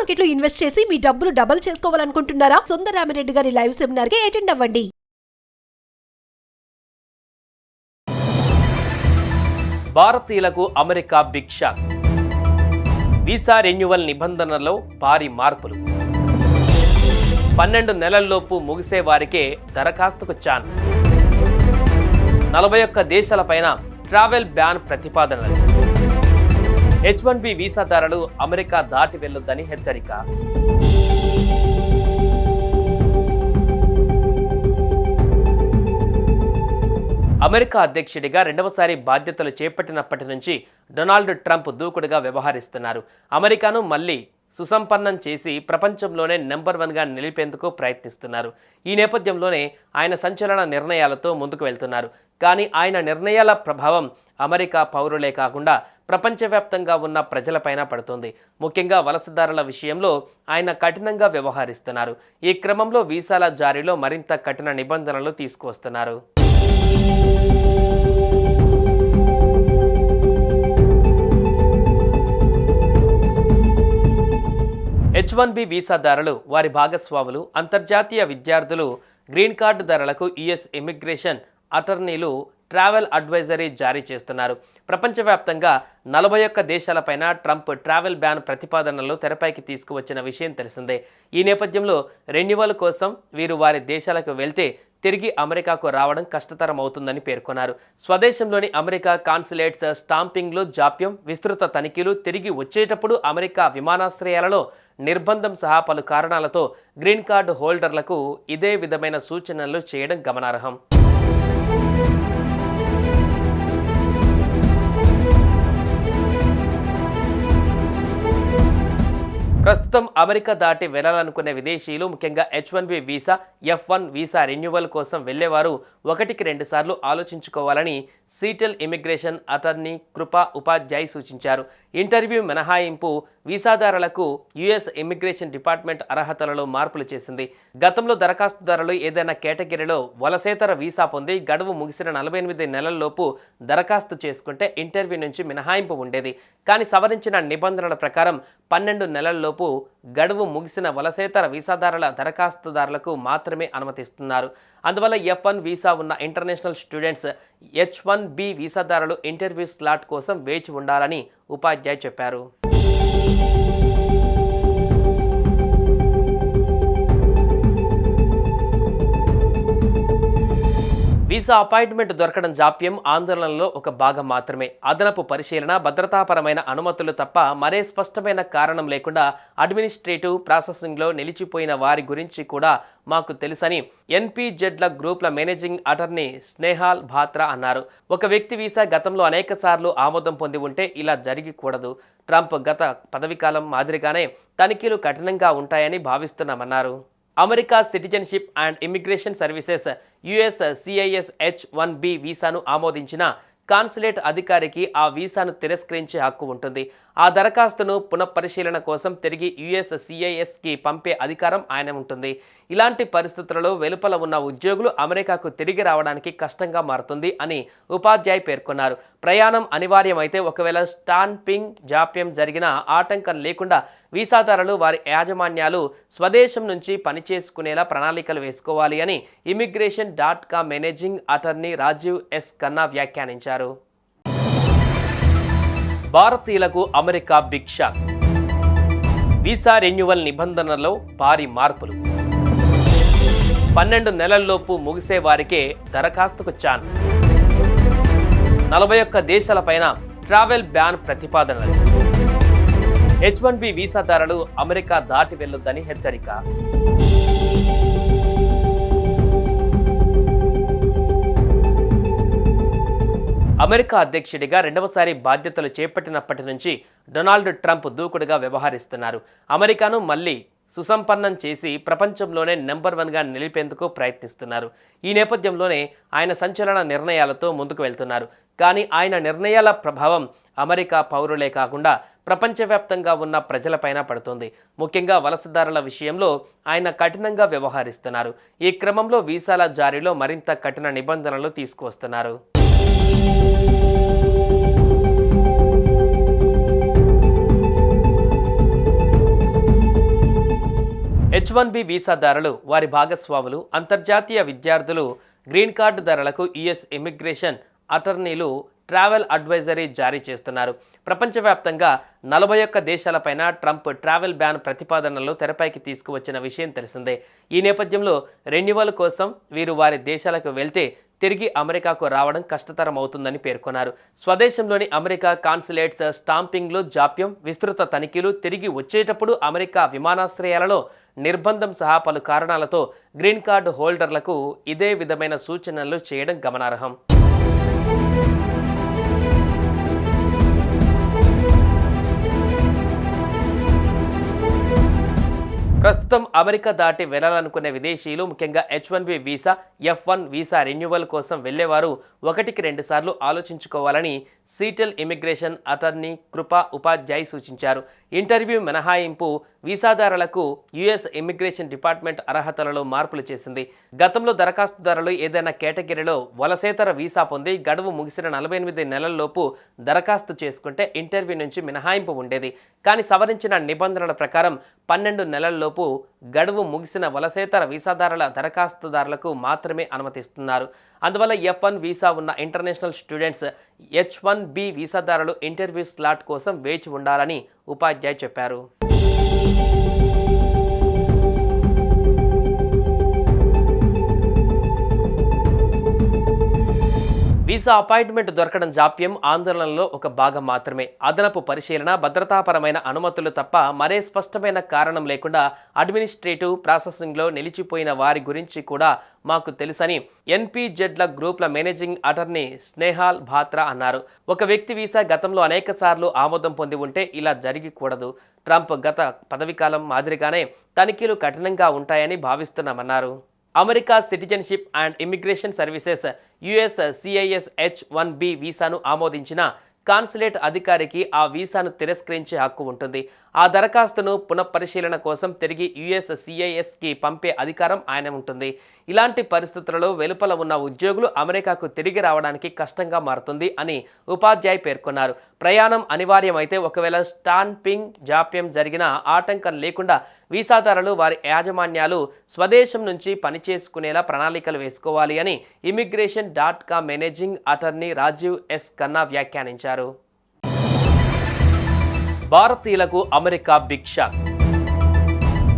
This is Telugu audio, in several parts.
మార్కెట్లో ఇన్వెస్ట్ చేసి మీ డబ్బులు డబుల్ చేసుకోవాలనుకుంటున్నారా? సుందరరామిరెడ్డి గారి లైవ్ సెమినార్ కి అటెండ్ అవ్వండి. భారతీయులకు America big shock. Visa renewal నిబంధనల్లో భారీ మార్పులు. 12 నెలల్లోపు ముగిసే వారికే దరఖాస్తుకు ఛాన్స్. 41 దేశాలపైన ట్రావెల్ బ్యాన్ ప్రతిపాదనలు. H1B వీసాదారులు అమెరికా దాటి వెళ్లొద్దని హెచ్చరిక. అమెరికా అధ్యక్షుడిగా రెండవసారి బాధ్యతలు చేపట్టినప్పటి నుంచి డొనాల్డ్ ట్రంప్ దూకుడుగా వ్యవహరిస్తున్నారు. అమెరికాను మళ్లీ సుసంపన్నం చేసి ప్రపంచంలోనే నెంబర్ 1గా నిలిపేందుకు ప్రయత్నిస్తున్నారు. ఈ నేపథ్యంలోనే ఆయన సంచలన నిర్ణయాలతో ముందుకు వెళ్తున్నారు. కానీ ఆయన నిర్ణయాల ప్రభావం అమెరికా పౌరులే కాకుండా ప్రపంచవ్యాప్తంగా ఉన్న ప్రజలపైన పడుతుంది. ముఖ్యంగా వలసదారుల విషయంలో ఆయన కఠినంగా వ్యవహరిస్తున్నారు. ఈ క్రమంలో వీసాల జారీలో మరింత కఠిన నిబంధనలు తీసుకువస్తున్నారు. H1B వీసాదారులు, వారి భాగస్వాములు, అంతర్జాతీయ విద్యార్థులు, గ్రీన్ కార్డు ధరలకు యుఎస్ ఇమిగ్రేషన్ అటార్నీలు ట్రావెల్ అడ్వైజరీ జారీ చేస్తున్నారు. ప్రపంచవ్యాప్తంగా 41 దేశాలపైన ట్రంప్ ట్రావెల్ బ్యాన్ ప్రతిపాదనలు తెరపైకి తీసుకువచ్చిన విషయం తెలిసిందే. ఈ నేపథ్యంలో రెన్యువల్ కోసం వీరు వారి దేశాలకు వెళ్తే తిరిగి అమెరికాకు రావడం కష్టతరం అవుతుందని పేర్కొన్నారు. స్వదేశంలోని అమెరికా కాన్సులేట్స్ స్టాంపింగ్లు జాప్యం, విస్తృత తనిఖీలు, తిరిగి వచ్చేటప్పుడు అమెరికా విమానాశ్రయాలలో నిర్బంధం సహా పలు కారణాలతో గ్రీన్ కార్డు హోల్డర్లకు ఇదే విధమైన సూచనలు చేయడం గమనార్హం. ప్రస్తుతం అమెరికా దాటి వెళ్లాలనుకునే విదేశీయులు, ముఖ్యంగా H1B visa, F1 visa renewal కోసం వెళ్లేవారు 1కి 2 సార్లు ఆలోచించుకోవాలని సీటెల్ ఇమిగ్రేషన్ అటార్నీ కృపా ఉపాధ్యాయ్ సూచించారు. ఇంటర్వ్యూ మినహాయింపు వీసాదారులకు యుఎస్ ఇమిగ్రేషన్ డిపార్ట్మెంట్ అర్హతలలో మార్పులు చేసింది. గతంలో దరఖాస్తుదారులు ఏదైనా కేటగిరీలో వలసేతర వీసా పొంది గడువు ముగిసిన 48 నెలల్లోపు దరఖాస్తు చేసుకుంటే ఇంటర్వ్యూ నుంచి మినహాయింపు ఉండేది. కానీ సవరించిన నిబంధనల ప్రకారం 12 నెలల్లోపు గడువు ముగిసిన వలసేతర వీసాదారుల దరఖాస్తుదారులకు మాత్రమే అనుమతిస్తున్నారు. అందువల్ల F1 వీసా ఉన్న ఇంటర్నేషనల్ స్టూడెంట్స్ H1B వీసాదారులు ఇంటర్వ్యూ స్లాట్ కోసం వేచి ఉండాలని ఉపాధ్యాయ్ చెప్పారు. వీసా అపాయింట్మెంట్ దొరకడం జాప్యం, ఆందోళనలో ఒక భాగం మాత్రమే. అదనపు పరిశీలన, భద్రతాపరమైన అనుమతులు తప్ప మరే స్పష్టమైన కారణం లేకుండా అడ్మినిస్ట్రేటివ్ ప్రాసెసింగ్లో నిలిచిపోయిన వారి గురించి కూడా మాకు తెలుసని NPZల గ్రూప్ల మేనేజింగ్ అటార్నీ స్నేహాల్ బాత్రా అన్నారు. ఒక వ్యక్తి వీసా గతంలో అనేక సార్లు ఆమోదం పొంది ఉంటే ఇలా జరిగకూడదు. ట్రంప్ గత పదవీకాలం మాదిరిగానే తనిఖీలు కఠినంగా ఉంటాయని భావిస్తున్నామన్నారు. America citizenship and immigration services USCIS H1B వీసాను ఆమోదించిన కాన్సులేట్ అధికారికి ఆ వీసాను తిరస్కరించే హక్కు ఉంటుంది. ఆ దరఖాస్తును పునఃపరిశీలన కోసం తిరిగి USCISకి పంపే అధికారం ఆయన ఉంటుంది. ఇలాంటి పరిస్థితులలో వెలుపల ఉన్న ఉద్యోగులు అమెరికాకు తిరిగి రావడానికి కష్టంగా మారుతుంది అని ఉపాధ్యాయ్ పేర్కొన్నారు. ప్రయాణం అనివార్యమైతే ఒకవేళ స్టాంపింగ్ జాప్యం జరిగినా ఆటంకం లేకుండా వీసాదారులు వారి యాజమాన్యాలు స్వదేశం నుంచి పనిచేసుకునేలా ప్రణాళికలు వేసుకోవాలి అని immigration.com managing attorney Rajiv S. Khanna వ్యాఖ్యానించారు. భారతీయులకు America big shock. Visa renewal నిబంధనల్లో భారీ మార్పులు. 12 నెలల్లోపు ముగిసే వారికే దరఖాస్తుకు ఛాన్స్. 41 దేశాలపైన ట్రావెల్ బ్యాన్ ప్రతిపాదనలు. H1B వీసాదారులు అమెరికా దాటి వెళ్లొద్దని హెచ్చరిక. అమెరికా అధ్యక్షుడిగా రెండవసారి బాధ్యతలు చేపట్టినప్పటి నుంచి డొనాల్డ్ ట్రంప్ దూకుడుగా వ్యవహరిస్తున్నారు. అమెరికాను మళ్లీ సుసంపన్నం చేసి ప్రపంచంలోనే నెంబర్ 1గా నిలిపేందుకు ప్రయత్నిస్తున్నారు. ఈ నేపథ్యంలోనే ఆయన సంచలన నిర్ణయాలతో ముందుకు వెళ్తున్నారు. కానీ ఆయన నిర్ణయాల ప్రభావం అమెరికా పౌరులే కాకుండా ప్రపంచవ్యాప్తంగా ఉన్న ప్రజలపైన పడుతుంది. ముఖ్యంగా వలసదారుల విషయంలో ఆయన కఠినంగా వ్యవహరిస్తున్నారు. ఈ క్రమంలో వీసాల జారీలో మరింత కఠిన నిబంధనలు తీసుకువస్తున్నారు. H1B వీసాదారులు, వారి భాగస్వాములు, అంతర్జాతీయ విద్యార్థులు, గ్రీన్ కార్డుదారులకు యుఎస్ ఇమిగ్రేషన్ అటార్నీలు ట్రావెల్ అడ్వైజరీ జారీ చేస్తున్నారు. ప్రపంచవ్యాప్తంగా 41 దేశాలపైన ట్రంప్ ట్రావెల్ బ్యాన్ ప్రతిపాదనలు తెరపైకి తీసుకువచ్చిన విషయం తెలిసిందే. ఈ నేపథ్యంలో రెన్యువల్ కోసం వీరు వారి దేశాలకు వెళ్తే తిరిగి అమెరికాకు రావడం కష్టతరం అవుతుందని పేర్కొన్నారు. స్వదేశంలోని అమెరికా కాన్సులేట్స్ స్టాంపింగ్లో జాప్యం, విస్తృత తనిఖీలు, తిరిగి వచ్చేటప్పుడు అమెరికా విమానాశ్రయాలలో నిర్బంధం సహా పలు కారణాలతో గ్రీన్ కార్డు హోల్డర్లకు ఇదే విధమైన సూచనలు చేయడం గమనార్హం. ప్రస్తుతం అమెరికా దాటి వెళ్లాలనుకునే విదేశీయులు, ముఖ్యంగా H1B visa, F1 visa renewal కోసం వెళ్లేవారు 1-2 సార్లు ఆలోచించుకోవాలని సీటెల్ ఇమిగ్రేషన్ అటార్నీ కృపా ఉపాధ్యాయ్ సూచించారు. ఇంటర్వ్యూ మినహాయింపు వీసాదారులకు యుఎస్ ఇమిగ్రేషన్ డిపార్ట్మెంట్ అర్హతలలో మార్పులు చేసింది. గతంలో దరఖాస్తుదారులు ఏదైనా కేటగిరీలో వలసేతర వీసా పొంది గడువు ముగిసిన 48 నెలల్లోపు దరఖాస్తు చేసుకుంటే ఇంటర్వ్యూ నుంచి మినహాయింపు ఉండేది. కానీ సవరించిన నిబంధనల ప్రకారం 12 నెలల్లోపు గడువు ముగిసిన వలసేతర వీసాదారుల దరఖాస్తుదారులకు మాత్రమే అనుమతిస్తున్నారు. అందువల్ల F1 వీసా ఉన్న ఇంటర్నేషనల్ స్టూడెంట్స్ H1B వీసాదారులు ఇంటర్వ్యూ స్లాట్ కోసం వేచి ఉండాలని ఉపాధ్యాయ్ చెప్పారు. వీసా అపాయింట్మెంట్ దొరకడం జాప్యం ఆందోళనలో ఒక భాగం మాత్రమే. అదనపు పరిశీలన, భద్రతాపరమైన అనుమతులు తప్ప మరే స్పష్టమైన కారణం లేకుండా అడ్మినిస్ట్రేటివ్ ప్రాసెసింగ్లో నిలిచిపోయిన వారి గురించి కూడా మాకు తెలుసని NPZల గ్రూప్ల మేనేజింగ్ అటార్నీ స్నేహాల్ బాత్రా అన్నారు. ఒక వ్యక్తి వీసా గతంలో అనేకసార్లు ఆమోదం పొంది ఉంటే ఇలా జరిగకూడదు. ట్రంప్ గత పదవీకాలం మాదిరిగానే తనిఖీలు కఠినంగా ఉంటాయని భావిస్తున్నామన్నారు. America citizenship and immigration services USCIS H1B వీసాను ఆమోదించిన కాన్సులేట్ అధికారికి ఆ వీసాను తిరస్కరించే హక్కు ఉంటుంది. ఆ దరఖాస్తును పునఃపరిశీలన కోసం తిరిగి USCISకి పంపే అధికారం ఆయన ఉంటుంది. ఇలాంటి పరిస్థితులలో వెలుపల ఉన్న ఉద్యోగులు అమెరికాకు తిరిగి రావడానికి కష్టంగా మారుతుంది అని ఉపాధ్యాయ్ పేర్కొన్నారు. ప్రయాణం అనివార్యమైతే ఒకవేళ స్టాంపింగ్ జాప్యం జరిగిన ఆటంకం లేకుండా వీసాదారులు వారి యాజమాన్యాలు స్వదేశం నుంచి పనిచేసుకునేలా ప్రణాళికలు వేసుకోవాలి అని immigration.com managing attorney Rajiv S Khanna వ్యాఖ్యానించారు. భారతీయులకు America big shock.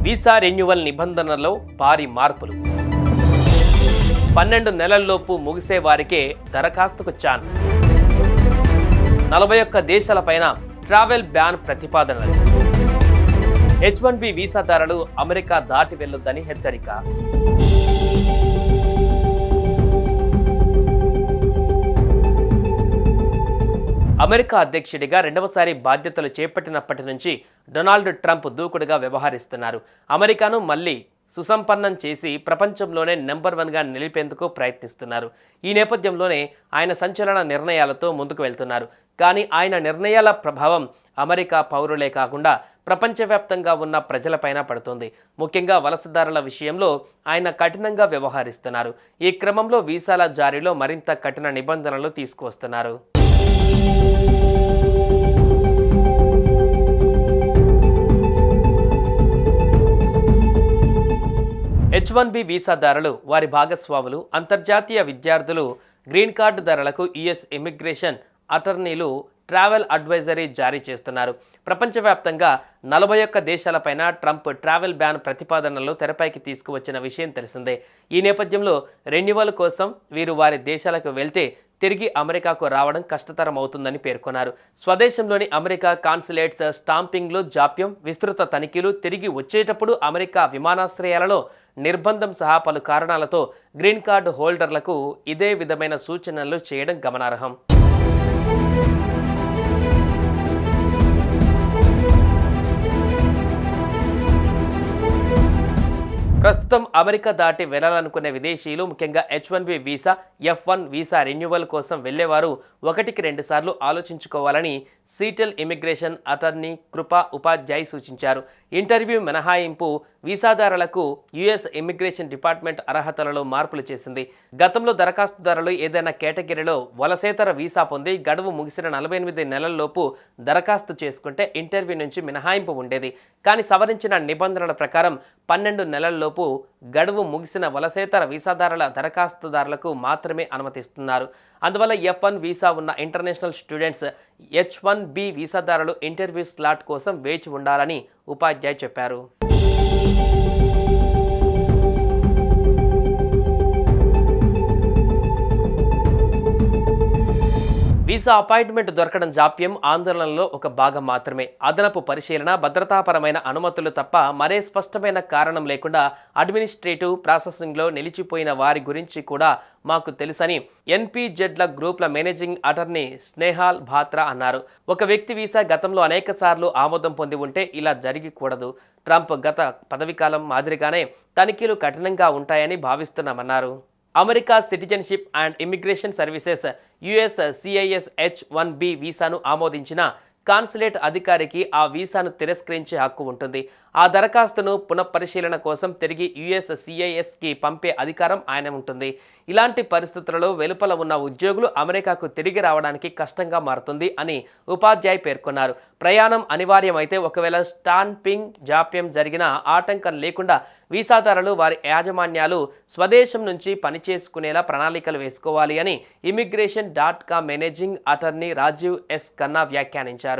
Visa renewal నిబంధనల్లో భారీ మార్పులు. 12 నెలల్లోపు ముగిసే వారికే దరఖాస్తుకు ఛాన్స్. 41 దేశాలపైన ట్రావెల్ బ్యాన్ ప్రతిపాదనలు. H1B వీసాదారులు అమెరికా దాటి వెళ్లొద్దని హెచ్చరిక. అమెరికా అధ్యక్షుడిగా రెండవసారి బాధ్యతలు చేపట్టినప్పటి నుంచి డొనాల్డ్ ట్రంప్ దూకుడుగా వ్యవహరిస్తున్నారు. అమెరికాను మళ్లీ సుసంపన్నం చేసి ప్రపంచంలోనే నెంబర్ 1గా నిలిపేందుకు ప్రయత్నిస్తున్నారు. ఈ నేపథ్యంలోనే ఆయన సంచలన నిర్ణయాలతో ముందుకు వెళ్తున్నారు. కానీ ఆయన నిర్ణయాల ప్రభావం అమెరికా పౌరులే కాకుండా ప్రపంచవ్యాప్తంగా ఉన్న ప్రజలపైన పడుతుంది. ముఖ్యంగా వలసదారుల విషయంలో ఆయన కఠినంగా వ్యవహరిస్తున్నారు. ఈ క్రమంలో వీసాల జారీలో మరింత కఠిన నిబంధనలు తీసుకువస్తున్నారు. H1B వీసాదారులు, వారి భాగస్వాములు, అంతర్జాతీయ విద్యార్థులు, గ్రీన్ కార్డుదారులకు యుఎస్ ఇమిగ్రేషన్ అటార్నీలు ట్రావెల్ అడ్వైజరీ జారీ చేస్తున్నారు. ప్రపంచవ్యాప్తంగా 41 దేశాలపైన ట్రంప్ ట్రావెల్ బ్యాన్ ప్రతిపాదనలు తెరపైకి తీసుకువచ్చిన విషయం తెలిసిందే. ఈ నేపథ్యంలో రెన్యువల్ కోసం వీరు వారి దేశాలకు వెళ్తే తిరిగి అమెరికాకు రావడం కష్టతరం అవుతుందని పేర్కొన్నారు. స్వదేశంలోని అమెరికా కాన్సులేట్స్ స్టాంపింగ్లో జాప్యం, విస్తృత తనిఖీలు, తిరిగి వచ్చేటప్పుడు అమెరికా విమానాశ్రయాలలో నిర్బంధం సహా పలు కారణాలతో గ్రీన్ కార్డు హోల్డర్లకు ఇదే విధమైన సూచనలు చేయడం గమనార్హం. ప్రస్తుతం అమెరికా దాటి వెళ్లాలనుకునే విదేశీయులు ముఖ్యంగా H1B visa, F1 visa renewal కోసం వెళ్లేవారు 1-2 సార్లు ఆలోచించుకోవాలని సీటెల్ ఇమిగ్రేషన్ అటార్నీ కృపా ఉపాధ్యాయ్ సూచించారు. ఇంటర్వ్యూ మినహాయింపు వీసాదారులకు యుఎస్ ఇమిగ్రేషన్ డిపార్ట్మెంట్ అర్హతలలో మార్పులు చేసింది. గతంలో దరఖాస్తుదారులు ఏదైనా కేటగిరీలో వలసేతర వీసా పొంది గడువు ముగిసిన 48 నెలల్లోపు దరఖాస్తు చేసుకుంటే ఇంటర్వ్యూ నుంచి మినహాయింపు ఉండేది. కానీ సవరించిన నిబంధనల ప్రకారం 12 నెలల్లోపు గడువు ముగిసిన వలసేతర వీసాదారుల దరఖాస్తుదారులకు మాత్రమే అనుమతిస్తున్నారు. అందువల్ల F1 వీసా ఉన్న ఇంటర్నేషనల్ స్టూడెంట్స్ H1B వీసాదారులు ఇంటర్వ్యూ స్లాట్ కోసం వేచి ఉండాలని ఉపాధ్యాయ్ చెప్పారు. వీసా అపాయింట్మెంట్ దొరకడం జాప్యం ఆందోళనలో ఒక భాగం మాత్రమే. అదనపు పరిశీలన, భద్రతాపరమైన అనుమతులు తప్ప మరే స్పష్టమైన కారణం లేకుండా అడ్మినిస్ట్రేటివ్ ప్రాసెసింగ్లో నిలిచిపోయిన వారి గురించి కూడా మాకు తెలుసని NPZల గ్రూప్ల మేనేజింగ్ అటార్నీ స్నేహాల్ బాత్రా అన్నారు. ఒక వ్యక్తి వీసా గతంలో అనేకసార్లు ఆమోదం పొంది ఉంటే ఇలా జరిగకూడదు. ట్రంప్ గత పదవీకాలం మాదిరిగానే తనిఖీలు కఠినంగా ఉంటాయని భావిస్తున్నామన్నారు. America citizenship and immigration services USCIS H1B వీసాను ఆమోదించిన కాన్సులేట్ అధికారికి ఆ వీసాను తిరస్కరించే హక్కు ఉంటుంది. ఆ దరఖాస్తును పునఃపరిశీలన కోసం తిరిగి USCISకి పంపే అధికారం ఆయన ఉంటుంది. ఇలాంటి పరిస్థితులలో వెలుపల ఉన్న ఉద్యోగులు అమెరికాకు తిరిగి రావడానికి కష్టంగా మారుతుంది అని ఉపాధ్యాయ్ పేర్కొన్నారు. ప్రయాణం అనివార్యమైతే ఒకవేళ స్టాంపింగ్ జాప్యం జరిగిన ఆటంకం లేకుండా వీసాదారులు వారి యాజమాన్యాలు స్వదేశం నుంచి పనిచేసుకునేలా ప్రణాళికలు వేసుకోవాలి అని immigration.com managing attorney Rajiv S. Khanna వ్యాఖ్యానించారు.